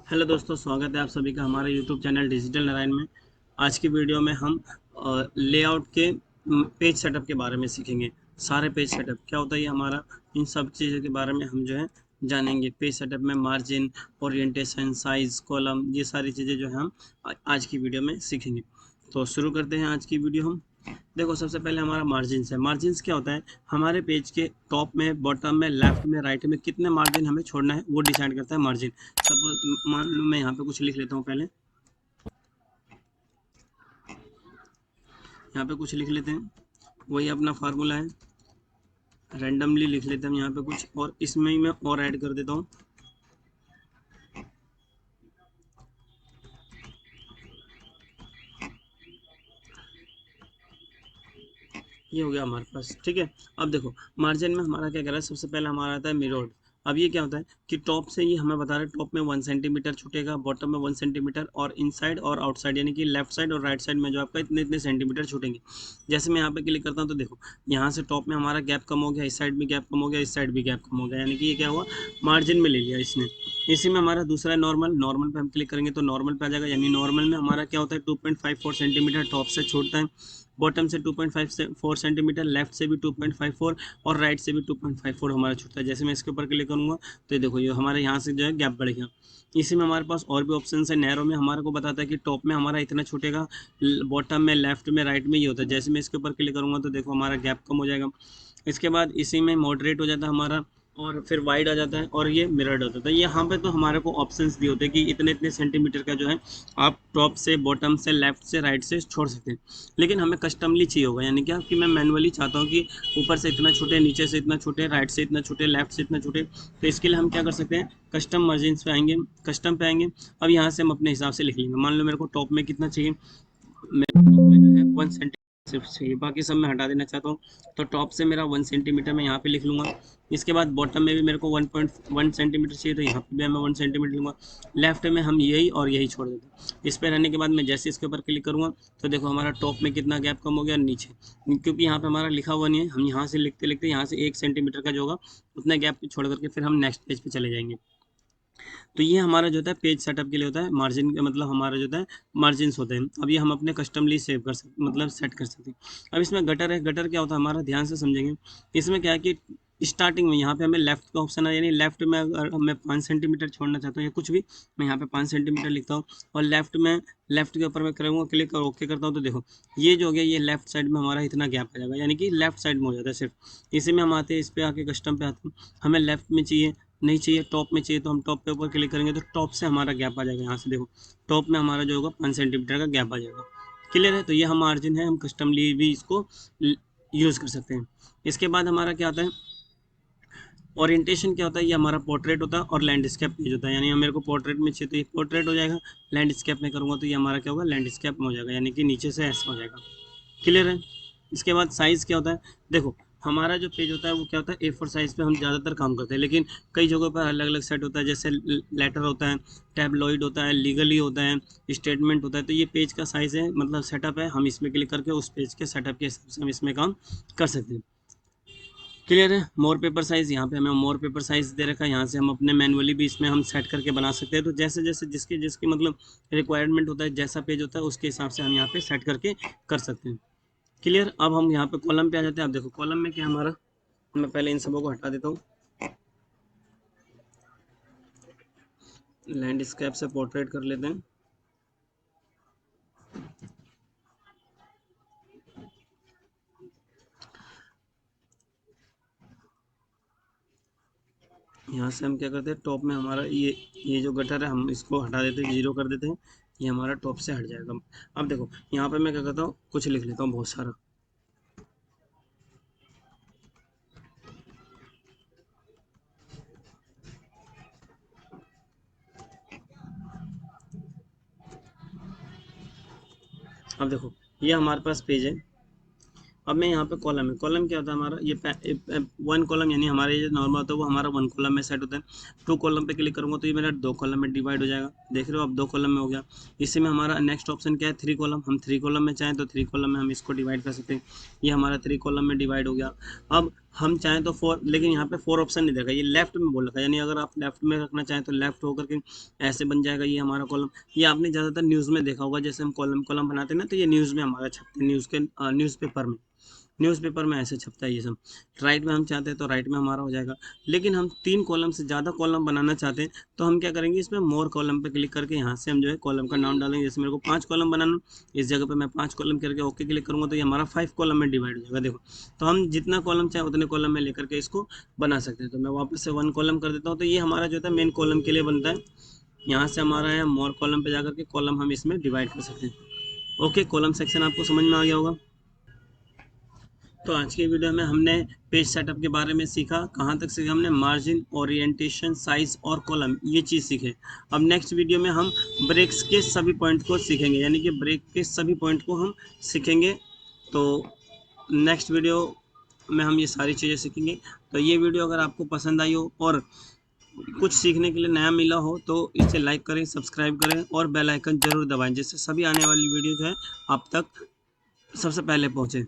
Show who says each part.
Speaker 1: Hello दोस्तों, स्वागत है आप सभी का हमारे यूट्यूब चैनल डिजिटल नारायण में। आज की वीडियो में हम लेआउट के पेज सेटअप के बारे में सीखेंगे। सारे पेज सेटअप क्या होता है ये हमारा, इन सब चीज़ों के बारे में हम जो है जानेंगे। पेज सेटअप में मार्जिन, ओरिएंटेशन, साइज, कॉलम, ये सारी चीज़ें जो है हम आज की वीडियो में सीखेंगे। तो शुरू करते हैं आज की वीडियो हम। देखो, सबसे पहले हमारा मार्जिन्स है। मार्जिन्स क्या होता है, हमारे पेज के टॉप में, बॉटम में, लेफ्ट में, राइट में कितने मार्जिन हमें छोड़ना है वो डिसाइड करता है मार्जिन। सपोज मान लो मैं यहाँ पे कुछ लिख लेता हूँ, पहले यहाँ पे कुछ लिख लेते हैं, वही अपना फार्मूला है। रैंडमली लिख लेते हैं हम यहाँ पे कुछ, और इसमें ही मैं और ऐड कर देता हूँ। ये हो गया हमारे पास, ठीक है। अब देखो, मार्जिन में हमारा क्या कर रहा है, सबसे पहले हमारा आता है मिरर्ड। अब ये क्या होता है कि टॉप से ये हमें बता रहे हैं टॉप में 1 सेंटीमीटर छूटेगा, बॉटम में 1 सेंटीमीटर, और इनसाइड और आउटसाइड यानी कि लेफ्ट साइड और राइट साइड में जो आपका इतने इतने सेंटीमीटर छूटेंगे। जैसे मैं यहाँ पे क्लिक करता हूँ तो देखो, यहाँ से टॉप में हमारा गैप कम हो गया, इस साइड भी गैप कम हो गया, इस साइड भी गैप कम हो गया, यानी कि ये क्या हुआ, मार्जिन में ले लिया इसने। इसी में हमारा दूसरा है नॉर्मल। नॉर्मल पे हम क्लिक करेंगे तो नॉर्मल पे आ जाएगा, यानी नॉर्मल में हमारा क्या होता है 2.54 सेंटीमीटर टॉप से छूटता है, बॉटम से 2.54 सेंटीमीटर, लेफ्ट से भी 2.54 और राइट से भी 2.54 हमारा छूटता है। जैसे मैं इसके ऊपर क्लिक करूंगा तो ये देखो, ये हमारे यहाँ से जो है गैप बढ़ गया। इसी में हमारे पास और भी ऑप्शन है। नैरो में हमारे को बताता है कि टॉप में हमारा इतना छूटेगा, बॉटम में, लेफ्ट में, राइट में ये होता है। जैसे मैं इसके ऊपर क्लिक करूंगा तो देखो हमारा गैप कम हो जाएगा। इसके बाद इसी में मॉडरेट हो जाता है हमारा, और फिर वाइड आ जाता है, और ये मिरर्ड होता है। यहाँ पे तो हमारे को ऑप्शंस दिए होते हैं कि इतने इतने सेंटीमीटर का जो है आप टॉप से, बॉटम से, लेफ्ट से, राइट से छोड़ सकते हैं। लेकिन हमें कस्टमली चाहिए होगा, यानी क्या कि मैं मैनुअली चाहता हूँ कि ऊपर से इतना छूटे, नीचे से इतना छूटे, राइट से इतना छूटे, लेफ्ट से इतना छूटे। तो इसके लिए हम क्या कर सकते हैं, कस्टम मार्जिन पे आएंगे, कस्टम पे आएंगे। अब यहाँ से हम अपने हिसाब से लिख लेंगे। मान लो मेरे को टॉप में कितना चाहिए, मेरे को टॉप में जो है 1 सेंटीमीटर सिर्फ चाहिए, बाकी सब मैं हटा देना चाहता हूँ। तो टॉप से मेरा 1 सेंटीमीटर मैं यहाँ पे लिख लूँगा। इसके बाद बॉटम में भी मेरे को 1.1 सेंटीमीटर चाहिए, तो यहाँ पे भी मैं 1 सेंटीमीटर लूँगा। लेफ्ट में हम यही और यही छोड़ देते हैं। इस पर रहने के बाद मैं जैसे इसके ऊपर क्लिक करूँगा तो देखो हमारा टॉप में कितना गैप कम हो गया, नीचे, क्योंकि यहाँ पे हमारा लिखा हुआ नहीं है। हम यहाँ से लिखते लिखते यहाँ से 1 सेंटीमीटर का जो होगा उतना गैप छोड़ करके फिर हम नेक्स्ट पेज पे चले जाएंगे। तो ये हमारा जो होता है पेज सेटअप के लिए होता है। मार्जिन का मतलब हमारा जो होता है मार्जिन्स होते हैं। अब ये हम अपने कस्टमली सेव कर सकते, मतलब सेट कर सकते हैं। अब इसमें गटर है। गटर क्या होता है हमारा, ध्यान से समझेंगे। इसमें क्या है कि स्टार्टिंग में यहाँ पे हमें लेफ्ट का ऑप्शन है, यानी लेफ्ट में अगर मैं 5 सेंटीमीटर छोड़ना चाहता हूँ या कुछ भी, मैं यहाँ पे 5 सेंटीमीटर लिखता हूँ, और लेफ्ट में, लेफ्ट के ऊपर मैं करूँगा क्लिक और ओके करता हूँ तो देखो ये जो हो गया, ये लेफ्ट साइड में हमारा इतना गैप आ जाएगा, यानी कि लेफ्ट साइड में हो जाता है सिर्फ। इसी में हम आते हैं, इस पे आके कस्टम पे आते हैं। हमें लेफ्ट में चाहिए, नहीं चाहिए, टॉप में चाहिए, तो हम टॉप पे ऊपर क्लिक करेंगे तो टॉप से हमारा गैप आ जाएगा। यहाँ से देखो टॉप में हमारा जो होगा 5 सेंटीमीटर का गैप आ जाएगा। क्लियर है। तो ये हम मार्जिन है, हम कस्टमली भी इसको यूज़ कर सकते हैं। इसके बाद हमारा क्या आता है, ओरिएंटेशन क्या होता है, ये हमारा पोर्ट्रेट होता है और लैंडस्केप पेज होता है। यानी मेरे को पोर्ट्रेट में चाहिए तो ये पोर्ट्रेट हो जाएगा, लैंडस्केप में करूँगा तो ये हमारा क्या होगा, लैंडस्केप में हो जाएगा, यानी कि नीचे से ऐसा हो जाएगा। क्लियर है। इसके बाद साइज़ क्या होता है, देखो हमारा जो पेज होता है वो क्या होता है, A4 साइज़ पे हम ज़्यादातर काम करते हैं, लेकिन कई जगहों पर अलग अलग सेट होता है। जैसे लेटर होता है, टैबलॉइड होता है, लीगली होता है, स्टेटमेंट होता है। तो ये पेज का साइज़ है, मतलब सेटअप है, हम इसमें क्लिक करके उस पेज के सेटअप के हिसाब से हम इसमें काम कर सकते हैं। क्लियर है। मोर पेपर साइज़, यहाँ पे हमें मोर पेपर साइज़ दे रखा है, यहाँ से हम अपने मैनुअली भी इसमें हम सेट करके बना सकते हैं। तो जैसे जैसे जिसकी जिसकी मतलब रिक्वायरमेंट होता है, जैसा पेज होता है उसके हिसाब से हम यहाँ पे सेट करके कर सकते हैं। क्लियर। अब हम यहाँ पे कॉलम पे आ जाते हैं। अब देखो कॉलम में क्या हमारा, मैं पहले इन सबों को हटा देता हूँ। लैंडस्केप से पोर्ट्रेट कर लेते हैं। यहाँ से हम क्या करते हैं, टॉप में हमारा ये जो गटर है हम इसको हटा देते हैं, जीरो कर देते हैं। ये हमारा टॉप से हट जाएगा। अब देखो यहाँ पे मैं क्या करता हूँ, कुछ लिख लेता हूँ बहुत सारा। अब देखो ये हमारे पास पेज है। अब मैं यहाँ पे कॉलम है। कॉलम क्या होता है हमारा, ये 1 कॉलम, यानी हमारे ये नॉर्मल होता है वो हमारा 1 कॉलम में सेट होता है। 2 कॉलम पे क्लिक करूँगा तो ये मेरा 2 कॉलम में डिवाइड हो जाएगा। देख रहे हो, अब 2 कॉलम में हो गया। इसी में हमारा नेक्स्ट ऑप्शन क्या है, 3 कॉलम। हम 3 कॉलम में चाहें तो 3 कॉलम में हम इसको डिवाइड कर सकते हैं। ये हमारा 3 कॉलम में डिवाइड हो गया। अब हम चाहें तो 4, लेकिन यहाँ पे 4 ऑप्शन नहीं देगा, ये लेफ्ट में बोल रखा है, यानी अगर आप लेफ्ट में रखना चाहें तो लेफ्ट होकर के ऐसे बन जाएगा ये हमारा कॉलम। ये आपने ज़्यादातर न्यूज़ में देखा होगा, जैसे हम कॉलम कॉलम बनाते हैं ना, तो ये न्यूज़ में हमारा छपते हैं, न्यूज़पेपर में, न्यूज़पेपर में ऐसे छपता है ये सब। राइट में हम चाहते हैं तो राइट में हमारा हो जाएगा। लेकिन हम 3 कॉलम से ज़्यादा कॉलम बनाना चाहते हैं तो हम क्या करेंगे, इसमें मोर कॉलम पे क्लिक करके यहाँ से हम जो है कॉलम का नाम डालेंगे। जैसे मेरे को 5 कॉलम बनाना, इस जगह पे मैं 5 कॉलम करके ओके क्लिक करूँगा तो ये हमारा 5 कॉलम में डिवाइड हो जाएगा। देखो, तो हम जितना कॉलम चाहे उतने कॉलम में लेकर के इसको बना सकते हैं। तो मैं वापस से 1 कॉलम कर देता हूँ, तो ये हमारा जो है मेन कॉलम के लिए बनता है। यहाँ से हमारा है मोर कॉलम पे जाकर के कॉलम हम इसमें डिवाइड कर सकते हैं। ओके, कॉलम सेक्शन आपको समझ में आ गया होगा। तो आज की वीडियो में हमने पेज सेटअप के बारे में सीखा। कहाँ तक सीखा हमने? मार्जिन, ओरिएंटेशन, साइज और कॉलम, ये चीज़ सीखे। अब नेक्स्ट वीडियो में हम ब्रेक्स के सभी पॉइंट को सीखेंगे, यानी कि ब्रेक के सभी पॉइंट को हम सीखेंगे। तो नेक्स्ट वीडियो में हम ये सारी चीज़ें सीखेंगे। तो ये वीडियो अगर आपको पसंद आई हो और कुछ सीखने के लिए नया मिला हो तो इसे लाइक करें, सब्सक्राइब करें और बेल आइकन जरूर दबाएं, जिससे सभी आने वाली वीडियो जो है आप तक सबसे पहले पहुँचे।